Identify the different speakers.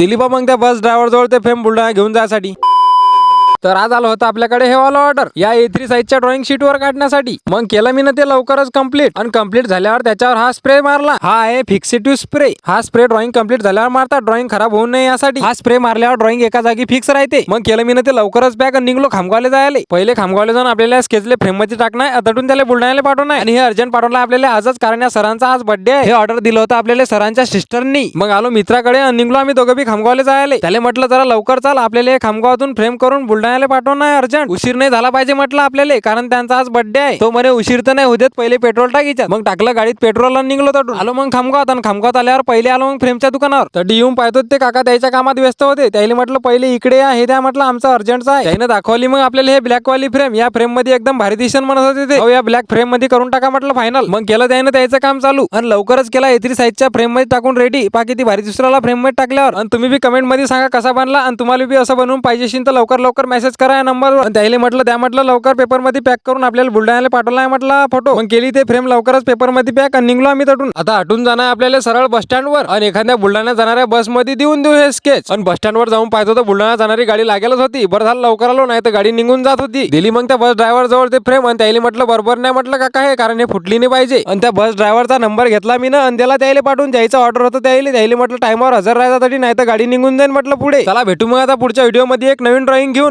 Speaker 1: दिली बा मग त्या बस ड्रायव्हर जवळ ते फ्रेम बुलढाणा घेऊन जायसाठी. तर आज आलं होतं आपल्याकडे हे वाला ऑर्डर या A3 साईजच्या ड्रॉइंग शीट वर काढण्यासाठी. मग केलं मी ना ते लवकरच कंप्लीट. आणि कंप्लीट झाल्यावर त्याच्यावर हा स्प्रे मारला. हा आहे फिक्सेटिव्ह स्प्रे. हा स्प्रे ड्रॉइंग कंप्लीट झाल्यावर मारतात, ड्रॉइंग खराब होऊ नये यासाठी. हा स्प्रे मारल्यावर ड्रॉइंग एका जागी फिक्स राहते. मग केलं मी ना ते लवकरच पॅक आणि निघलो खामगावला जायला. पहिले खामगावला जाऊन आपल्याला स्केचले फ्रेम मध्ये टाकणार, तटून त्याला बुलढाण्याला पाठवणार. आणि हे अर्जंट पाठवलं आपल्याला आजच, कारण या सरांचा आज बर्थडे आहे. हे ऑर्डर दिलं होतं आपल्याला सरांच्या सिस्टरनी. मग आलो मित्राकडे आणि निघलो आम्ही दोघं बी खामगावला जायला. त्याला म्हटलं जरा लवकर चाल, आपल्याला खामगावातून फ्रेम करून बुलढाण्याला पाठवणार. उशीर नाही झाला पाहिजे म्हटलं आपल्याला, कारण त्यांचा आज बर्थडे आहे. तो म्हणे उशीर तर नाही होऊ देत, पहिले पेट्रोल टाकीच्या. मग टाकलं गाडीत पेट्रोल आणि निघलो तटून. आलो मग खामगावात. आणि खामगावात आल्यावर पहिले आलो मग फ्रेमच्या दुकानावर. तर येऊन पाहतो ते काका त्याच्या कामात व्यस्त होते. त्याला म्हटलं पहिले इकडे या, हे द्या म्हटलं, आमचं अर्जंट आहे. त्याने दाखवली मग आपल्याला हे ब्लॅक वाली फ्रेम. या फ्रेम मध्ये एकदम भारी दिसन म्हणत होते ते. या ब्लॅक फ्रेम मध्ये करून टाका म्हटलं फायनल. मग केलं त्याने त्याचं काम चालू आणि लवकरच केला. A3 साईजच्या फ्रेम मध्ये टाकून रेडी. बाकी ती भारी दुसऱ्याला फ्रेम मध्ये टाकल्यावर. आणि तुम्ही बी कमेंट मध्ये सांगा कसा बनला, आणि तुम्हाला बी असं बनवून पाहिजे असेल तर लवकर लवकर मेसेज करा या नंबरवर. त्याला म्हटलं त्या म्हटलं लवकर पेपर मध्ये पॅक करून आपल्याला बुलढाण्याला पाठवला आहे म्हटलं फोटो. मग केली ते फ्रेम लवकरच पेपर मध्ये पॅक आणि निघलो आम्ही तटून. आता हटून जाणार आपल्याला सरळ बस स्टँड वर आणि एखाद्या बुलढाणा जाणाऱ्या बस मध्ये देऊन देऊ हे स्केच. आणि बस स्टँड वर जाऊन पाहतो तर बुलढाणा जाणारी गाडी लागेलच होती. बरं झालं लवकर आलो, नाही तर गाडी निघून जात होती. दिली मग त्या बस ड्रायव्हर जवळ ते फ्रेम. आणि त्याला म्हटलं बरोबर नाही म्हटलं काका हे, कारण हे फुटली नाही पाहिजे. आणि त्या बस ड्रायव्हरचा नंबर घेतला मी ना, आणि त्याला त्याला पाठवून द्यायचं ऑर्डर होतं. त्याला म्हटलं टाइमवर हजर राहायचा तरी, नाही तर गाडी निघून जाईल म्हटलं पुढे. चला भेटू मग आता पुढच्या व्हिडिओ मध्ये एक नवीन ड्रॉइंग घेऊन.